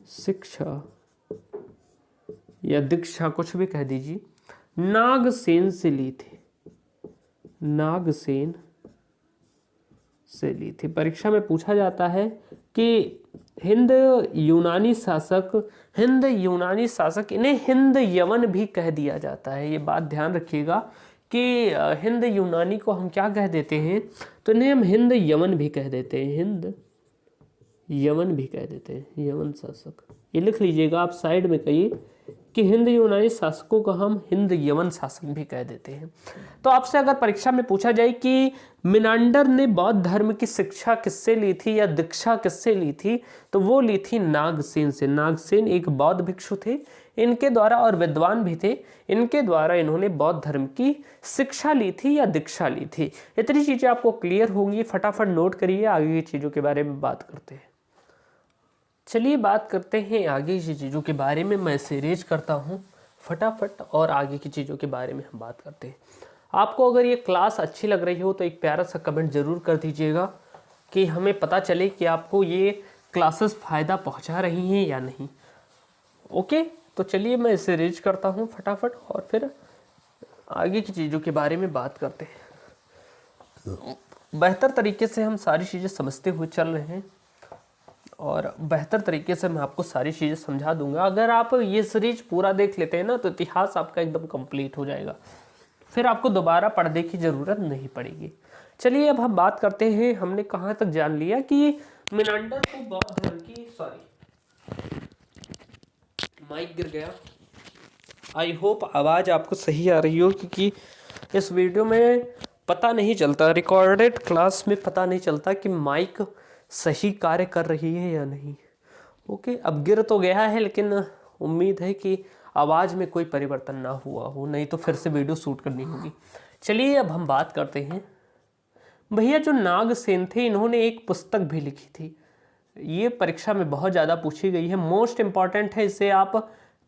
शिक्षा या दीक्षा, कुछ भी कह दीजिए, नागसेन से ली थी, नागसेन से ली थी। परीक्षा में पूछा जाता है कि हिंद यूनानी शासक, इन्हें हिंद यवन भी कह दिया जाता है। ये बात ध्यान रखिएगा कि हिंद यूनानी को हम क्या कह देते हैं, तो इन्हें हम हिंद यमन भी कह देते हैं, हिंद यमन भी कह देते हैं, यमन शासक। ये लिख लीजिएगा आप साइड में कहिए कि हिंद यूनानी शासकों को हम हिंद यमन शासक भी कह देते हैं। तो आपसे अगर परीक्षा में पूछा जाए कि मिनांडर ने बौद्ध धर्म की शिक्षा किससे ली थी या दीक्षा किससे ली थी, तो वो ली थी नागसेन से। नागसेन एक बौद्ध भिक्षु थे, इनके द्वारा, और विद्वान भी थे, इनके द्वारा इन्होंने बौद्ध धर्म की शिक्षा ली थी या दीक्षा ली थी। इतनी चीज़ें आपको क्लियर होंगी, फटाफट नोट करिए, आगे की चीज़ों के बारे में बात करते हैं। चलिए बात करते हैं आगे की चीज़ों के बारे में। मैं इसे रेज करता हूँ फटाफट और आगे की चीज़ों के बारे में हम बात करते हैं। आपको अगर ये क्लास अच्छी लग रही हो तो एक प्यारा सा कमेंट ज़रूर कर दीजिएगा कि हमें पता चले कि आपको ये क्लासेस फ़ायदा पहुँचा रही हैं या नहीं। ओके, तो चलिए मैं इसे रेज करता हूँ फटाफट और फिर आगे की चीज़ों के बारे में बात करते हैं। बेहतर तरीके से हम सारी चीज़ें समझते हुए चल रहे हैं और बेहतर तरीके से मैं आपको सारी चीज़ें समझा दूंगा। अगर आप ये सीरीज पूरा देख लेते हैं ना तो इतिहास आपका एकदम कंप्लीट हो जाएगा, फिर आपको दोबारा पढ़ने की ज़रूरत नहीं पड़ेगी। चलिए अब हम बात करते हैं, हमने कहाँ तक जान लिया कि मिनांडर को बौद्ध धर्म की, माइक गिर गया, आई होप आवाज़ आपको सही आ रही हो, क्योंकि इस वीडियो में पता नहीं चलता, रिकॉर्डेड क्लास में पता नहीं चलता कि माइक सही कार्य कर रही है या नहीं। ओके, अब गिर तो गया है, लेकिन उम्मीद है कि आवाज़ में कोई परिवर्तन ना हुआ हो, नहीं तो फिर से वीडियो शूट करनी होगी। चलिए अब हम बात करते हैं। भैया जो नागसेन थे इन्होंने एक पुस्तक भी लिखी थी, ये परीक्षा में बहुत ज़्यादा पूछी गई है, मोस्ट इम्पॉर्टेंट है, इसे आप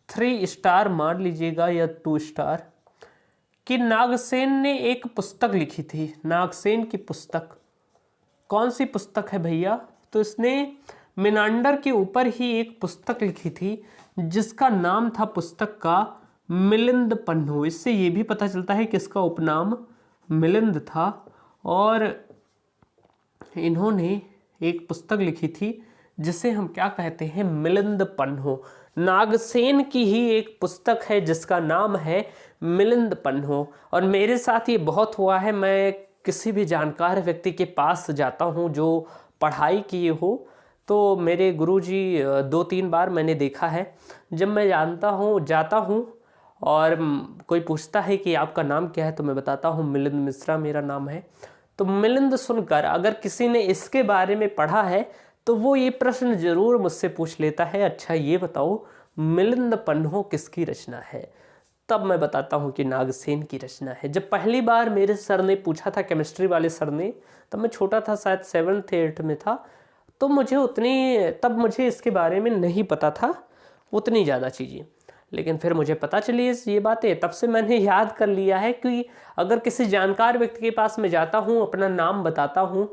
3 स्टार मान लीजिएगा या 2 स्टार, कि नागसेन ने एक पुस्तक लिखी थी। नागसेन की पुस्तक, कौन सी पुस्तक है भैया, तो इसने मिनांडर के ऊपर ही एक पुस्तक लिखी थी जिसका नाम था पुस्तक का मिलिंद पन्हो। इससे ये भी पता चलता है कि इसका उपनाम मिलिंद था और इन्होंने एक पुस्तक लिखी थी जिसे हम क्या कहते हैं, मिलिंद पन्हो। नागसेन की ही एक पुस्तक है जिसका नाम है मिलिंद पन्हो। और मेरे साथ ये बहुत हुआ है, मैं किसी भी जानकार व्यक्ति के पास जाता हूँ जो पढ़ाई किए हो, तो मेरे गुरुजी 2-3 बार मैंने देखा है, जब मैं जाता हूँ और कोई पूछता है कि आपका नाम क्या है तो मैं बताता हूँ मिलिंद मिश्रा मेरा नाम है। तो मिलिंद सुनकर अगर किसी ने इसके बारे में पढ़ा है तो वो ये प्रश्न जरूर मुझसे पूछ लेता है, अच्छा ये बताओ मिलिंद पन्हो किसकी रचना है। तब मैं बताता हूँ कि नागसेन की रचना है। जब पहली बार मेरे सर ने पूछा था, केमिस्ट्री वाले सर ने, तब मैं छोटा था, शायद 7th 8th में था, तो तब मुझे इसके बारे में नहीं पता था उतनी ज़्यादा चीज़ें, लेकिन फिर मुझे पता चली ये बातें, तब से मैंने याद कर लिया है कि अगर किसी जानकार व्यक्ति के पास मैं जाता हूँ, अपना नाम बताता हूँ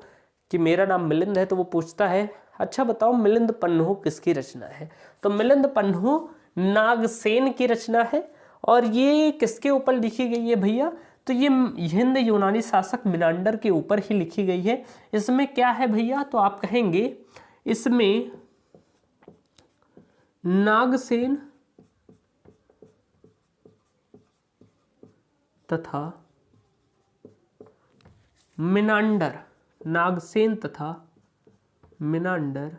कि मेरा नाम मिलिंद है, तो वो पूछता है अच्छा बताओ मिलिंद पन्हो किसकी रचना है। तो मिलिंद पन्हो नागसेन की रचना है। और ये किसके ऊपर लिखी गई है भैया, तो ये हिंद यूनानी शासक मिनांडर के ऊपर ही लिखी गई है। इसमें क्या है भैया, तो आप कहेंगे इसमें नागसेन तथा मिनांडर, नागसेन तथा मिनांडर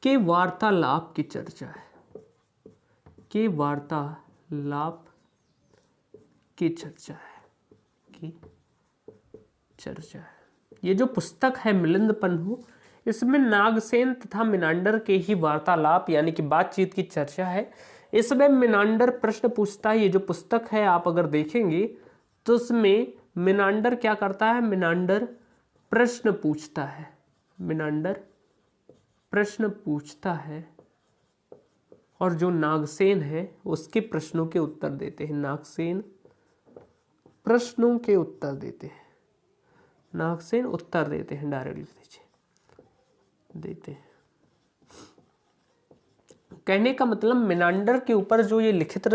के वार्तालाप की चर्चा है, के वार्तालाप की चर्चा है। ये जो पुस्तक है मिलिंद पन्हो, इसमें नागसेन तथा मिनांडर के ही वार्तालाप यानी कि बातचीत की चर्चा है। इसमें मिनांडर प्रश्न पूछता है। ये जो पुस्तक है आप अगर देखेंगे तो उसमें मिनांडर क्या करता है, मिनांडर प्रश्न पूछता है, मिनांडर प्रश्न पूछता है और जो नागसेन है उसके प्रश्नों के उत्तर देते हैं। नागसेन प्रश्नों के उत्तर देते हैं, नागसेन उत्तर देते हैं, डायरेक्ट लिख दीजिए, देते हैं। कहने का मतलब मिनांडर के ऊपर जो ये लिखित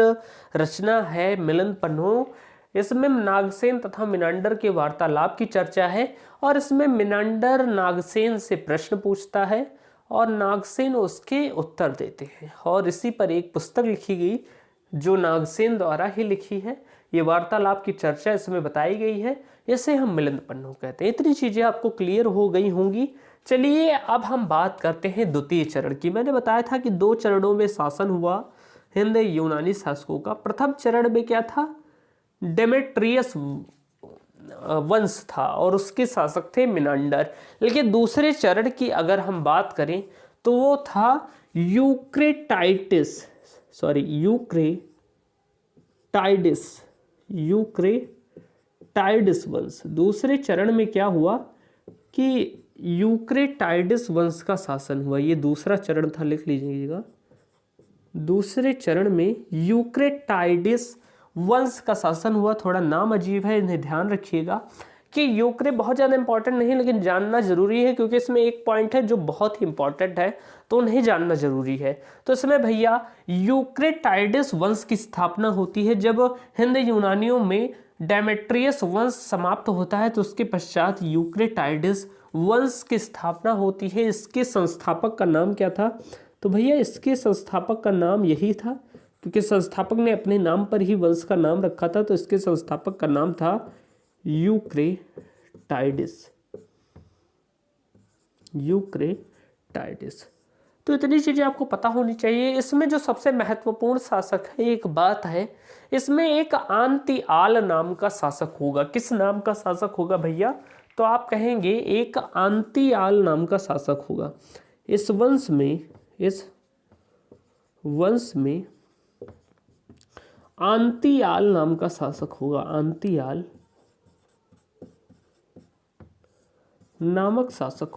रचना है मिलिंद पन्हो, इसमें नागसेन तथा मिनांडर के वार्तालाप की चर्चा है और इसमें मिनांडर नागसेन से प्रश्न पूछता है और नागसेन उसके उत्तर देते हैं। और इसी पर एक पुस्तक लिखी गई जो नागसेन द्वारा ही लिखी है, ये वार्तालाप की चर्चा इसमें बताई गई है, इसे हम मिलिंद पन्नु कहते हैं। इतनी चीजें आपको क्लियर हो गई होंगी। चलिए अब हम बात करते हैं द्वितीय चरण की। मैंने बताया था कि 2 चरणों में शासन हुआ हिंद यूनानी शासकों का। प्रथम चरण में क्या था, डेमेट्रियस वंश था और उसके शासक थे मिनांडर। लेकिन दूसरे चरण की अगर हम बात करें तो वो था यूक्रेटाइडिस वंश। दूसरे चरण में क्या हुआ कि यूक्रेटाइडिस वंश का शासन हुआ। ये दूसरा चरण था, लिख लीजिएगा। दूसरे चरण में यूक्रेटाइडिस वंश का शासन हुआ। थोड़ा नाम अजीब है, इन्हें ध्यान रखिएगा कि यूक्रे बहुत ज़्यादा इंपॉर्टेंट नहीं, लेकिन जानना जरूरी है क्योंकि इसमें एक पॉइंट है जो बहुत ही इंपॉर्टेंट है, तो उन्हें जानना जरूरी है। तो इसमें भैया यूक्रेटाइडिस वंश की स्थापना होती है जब हिंद यूनानियों में डेमेट्रियस वंश समाप्त होता है, तो उसके पश्चात यूक्रेटाइडिस वंश की स्थापना होती है। इसके संस्थापक का नाम क्या था, तो भैया इसके संस्थापक का नाम यही था, क्योंकि संस्थापक ने अपने नाम पर ही वंश का नाम रखा था, तो इसके संस्थापक का नाम था यूक्रेटाइडिस। तो इतनी चीजें आपको पता होनी चाहिए। इसमें जो सबसे महत्वपूर्ण शासक है, एक बात है, इसमें एक आंतिआल नाम का शासक होगा। किस नाम का शासक होगा भैया, तो आप कहेंगे एक आंतिआल नाम का शासक होगा। इस वंश में आंतिआल नाम का शासक होगा। आंतिआल नामक शासक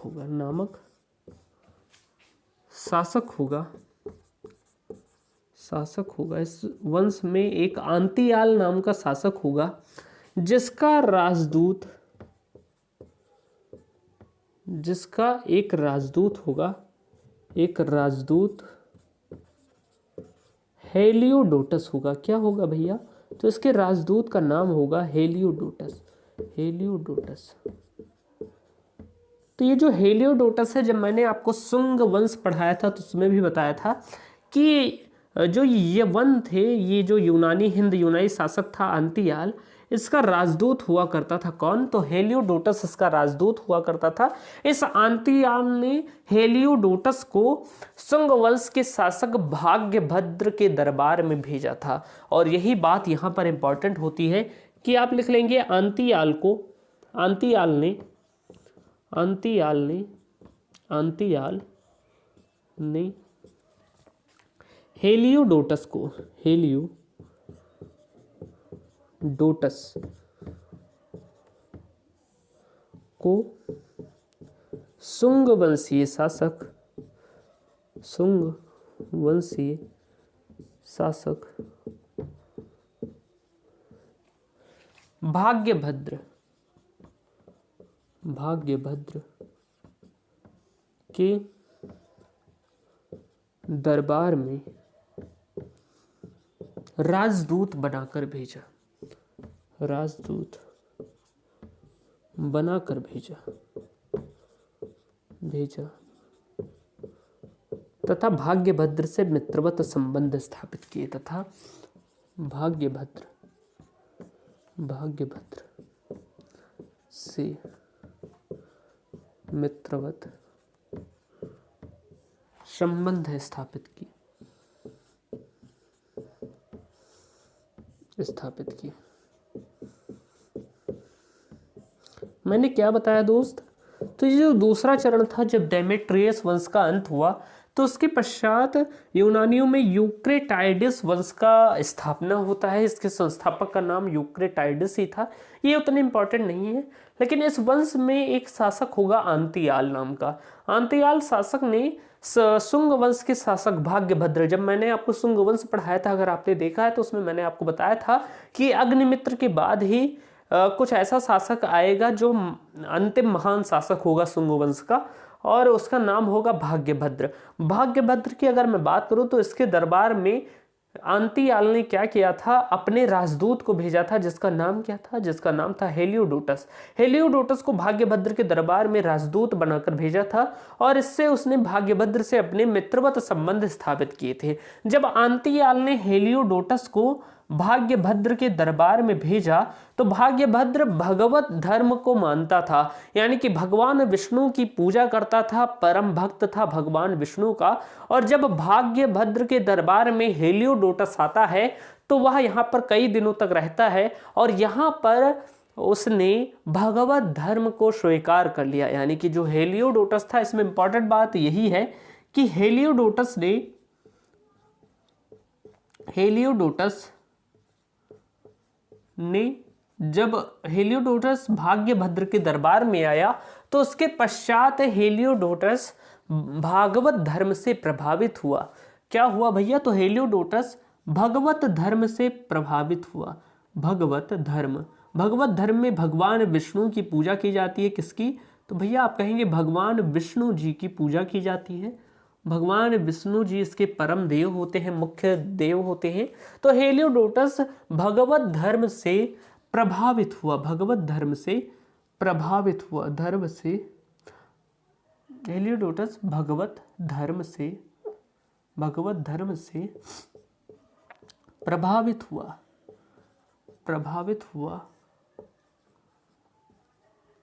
होगा। इस वंश में एक आंतिआल नाम का शासक होगा जिसका एक राजदूत होगा। एक राजदूत हेलियोडोटस होगा। क्या होगा भैया, तो इसके राजदूत का नाम होगा हेलियोडोटस। तो ये जो हेलियोडोटस है, जब मैंने आपको शुंग वंश पढ़ाया था तो उसमें भी बताया था कि जो ये वन थे, ये जो हिंद यूनानी शासक था आंतिआल, इसका राजदूत हुआ करता था कौन, तो हेलियोडोटस इसका राजदूत हुआ करता था। इस आंतिआल ने हेलियोडोटस को शुंग वंश के शासक भाग्यभद्र के दरबार में भेजा था। और यही बात यहाँ पर इंपॉर्टेंट होती है कि आप लिख लेंगे आंतिआल ने हेलियोडोटस को शुंग वंशीय शासक भाग्यभद्र के दरबार में राजदूत बनाकर भेजा तथा भाग्यभद्र से मित्रवत संबंध स्थापित किए तथा भाग्यभद्र से मित्रवत संबंध स्थापित किए। मैंने क्या बताया दोस्त, तो ये जो दूसरा चरण था, जब डेमेट्रियस वंश का अंत हुआ तो उसके पश्चात यूनानियों में यूक्रेटाइडिस वंश का स्थापना होता है। इसके संस्थापक का नाम यूक्रेटाइडिस ही था। ये उतने इंपॉर्टेंट नहीं है, लेकिन इस वंश में एक शासक होगा आंतिआल नाम का। आंतिआल शासक ने शुंग वंश के शासक भाग्यभद्र, जब मैंने आपको शुंग वंश पढ़ाया था, अगर आपने देखा है तो उसमें मैंने आपको बताया था कि अग्निमित्र के बाद ही कुछ ऐसा शासक आएगा जो अंतिम महान शासक होगा शुंग वंश का, और उसका नाम होगा भाग्यभद्र की अगर मैं बात करूं तो इसके दरबार में आंतिआल ने क्या किया था, अपने राजदूत को भेजा था, जिसका नाम क्या था, जिसका नाम था हेलियोडोटस को भाग्यभद्र के दरबार में राजदूत बनाकर भेजा था, और इससे उसने भाग्यभद्र से अपने मित्रवत संबंध स्थापित किए थे। जब आंतिआल ने हेलियोडोटस को भाग्यभद्र के दरबार में भेजा तो भाग्यभद्र भगवत धर्म को मानता था, यानी कि भगवान विष्णु की पूजा करता था, परम भक्त था भगवान विष्णु का। और जब भाग्यभद्र के दरबार में हेलियोडोटस आता है तो वह यहाँ पर कई दिनों तक रहता है और यहाँ पर उसने भगवत धर्म को स्वीकार कर लिया। यानी कि जो हेलियोडोटस था, इसमें इंपॉर्टेंट बात यही है कि हेलियोडोटस ने जब हेलियोडोटस भाग्यभद्र के दरबार में आया तो उसके पश्चात हेलियोडोटस भागवत धर्म से प्रभावित हुआ। क्या हुआ भैया? तो हेलियोडोटस भगवत धर्म से प्रभावित हुआ। भगवत धर्म में भगवान विष्णु की पूजा की जाती है। किसकी? तो भैया आप कहेंगे भगवान विष्णु जी की पूजा की जाती है। भगवान विष्णु जी इसके परम देव होते हैं, मुख्य देव होते हैं। तो हेलियोडोटस भगवत धर्म से प्रभावित हुआ। हेलियोडोटस भगवत धर्म से प्रभावित हुआ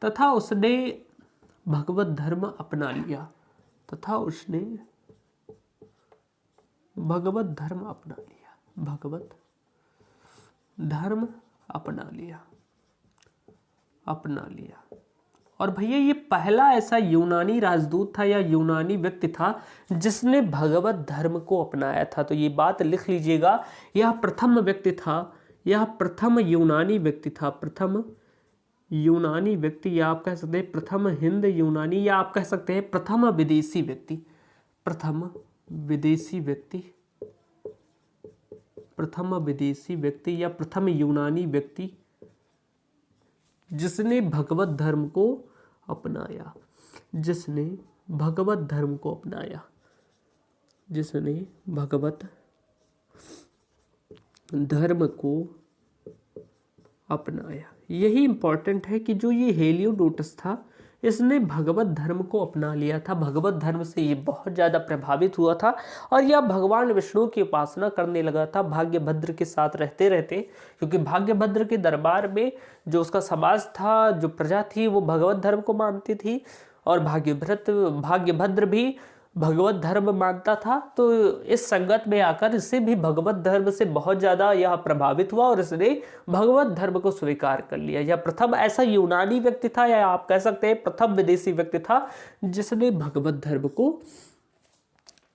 तथा उसने भगवत धर्म अपना लिया। और भैया ये पहला ऐसा यूनानी राजदूत था या यूनानी व्यक्ति था जिसने भगवत धर्म को अपनाया था। तो ये बात लिख लीजिएगा, यह प्रथम व्यक्ति था, यह प्रथम यूनानी व्यक्ति था। प्रथम यूनानी व्यक्ति, या आप कह सकते हैं प्रथम हिंद यूनानी, या आप कह सकते हैं प्रथम विदेशी व्यक्ति। प्रथम विदेशी व्यक्ति या प्रथम यूनानी व्यक्ति जिसने भगवत धर्म को अपनाया। यही इंपॉर्टेंट है कि जो ये हेलियोडोटस था इसने भगवत धर्म को अपना लिया था। भगवत धर्म से ये बहुत ज़्यादा प्रभावित हुआ था और यह भगवान विष्णु की उपासना करने लगा था भाग्यभद्र के साथ रहते रहते, क्योंकि भाग्यभद्र के दरबार में जो उसका समाज था, जो प्रजा थी, वो भगवत धर्म को मानती थी और भाग्यभद्र भी भगवत धर्म मानता था। तो इस संगत में आकर इससे भी भगवत धर्म से बहुत ज़्यादा यह प्रभावित हुआ और इसने भगवत धर्म को स्वीकार कर लिया। यह प्रथम ऐसा यूनानी व्यक्ति था, या आप कह सकते हैं प्रथम विदेशी व्यक्ति था जिसने भगवत धर्म को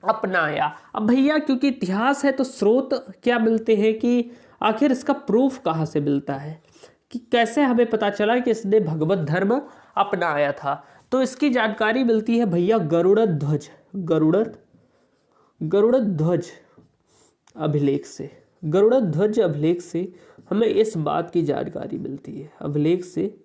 अपनाया। अब भैया क्योंकि इतिहास है तो स्रोत क्या मिलते हैं कि आखिर इसका प्रूफ कहाँ से मिलता है कि कैसे हमें पता चला कि इसने भगवत धर्म अपनाया था। तो इसकी जानकारी मिलती है भैया गरुड़ ध्वज अभिलेख से। गरुड़ ध्वज अभिलेख से हमें इस बात की जानकारी मिलती है। अभिलेख से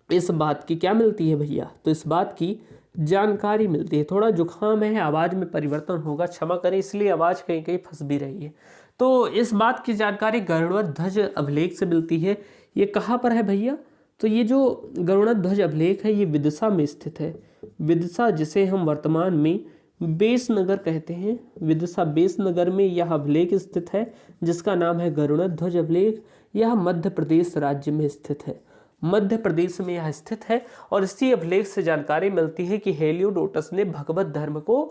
इस बात की क्या मिलती है भैया? तो इस बात की जानकारी मिलती है। थोड़ा जुकाम है, आवाज़ में परिवर्तन होगा, क्षमा करें, इसलिए आवाज़ कहीं कहीं फंस भी रही है। तो इस बात की जानकारी गरुड़ ध्वज अभिलेख से मिलती है। ये कहाँ पर है भैया? तो ये जो गरुड़ ध्वज अभिलेख है ये विदिशा में स्थित है। विदिशा जिसे हम वर्तमान में बेसनगर कहते हैं, विदिशा बेसनगर में यह अभिलेख स्थित है जिसका नाम है गरुड़ ध्वज अभिलेख। यह मध्य प्रदेश राज्य में स्थित है। मध्य प्रदेश में यह स्थित है और इसी अभिलेख से जानकारी मिलती है कि हेलियोडोटस ने भगवत धर्म को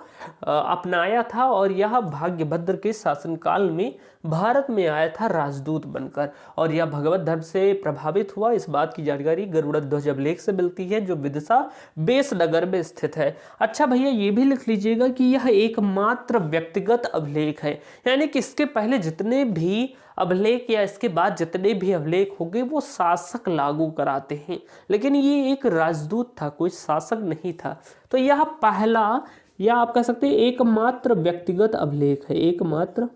अपनाया था और यह भाग्यभद्र के शासनकाल में भारत में आया था राजदूत बनकर और यह भगवत धर्म से प्रभावित हुआ। इस बात की जानकारी गरुड़ ध्वज अभिलेख से मिलती है जो विदिशा बेसनगर में स्थित है। अच्छा भैया ये भी लिख लीजिएगा कि यह एकमात्र व्यक्तिगत अभिलेख है, यानी कि इसके पहले जितने भी अभिलेख या इसके बाद जितने भी अभिलेख होंगे वो शासक लागू कराते हैं, लेकिन ये एक राजदूत था, कोई शासक नहीं था। तो यह पहला या आप कह सकते हैं एकमात्र व्यक्तिगत अभिलेख है। एकमात्र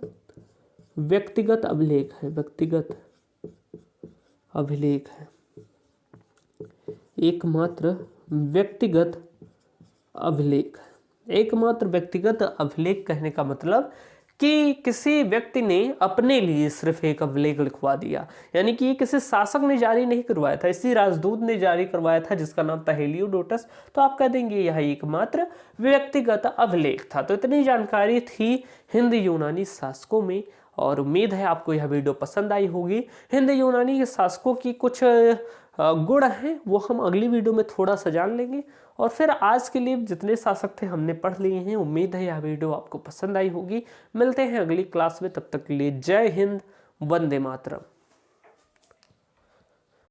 व्यक्तिगत अभिलेख है। व्यक्तिगत अभिलेख है। एकमात्र व्यक्तिगत अभिलेख। एकमात्र व्यक्तिगत अभिलेख कहने का मतलब कि किसी व्यक्ति ने अपने लिए सिर्फ एक अभिलेख लिखवा दिया, यानी कि ये किसी शासक ने जारी नहीं करवाया था, इसी राजदूत ने जारी करवाया था जिसका नाम था हेलियोडोटस। तो आप कह देंगे यह एकमात्र व्यक्तिगत अभिलेख था। तो इतनी जानकारी थी हिंद यूनानी शासकों में और उम्मीद है आपको यह वीडियो पसंद आई होगी। हिंद यूनानी के शासकों की कुछ गुण हैं वो हम अगली वीडियो में थोड़ा सा जान लेंगे। और फिर आज के लिए जितने शासक थे हमने पढ़ लिए हैं। उम्मीद है यह वीडियो आपको पसंद आई होगी। मिलते हैं अगली क्लास में, तब तक के लिए जय हिंद, वंदे मातरम।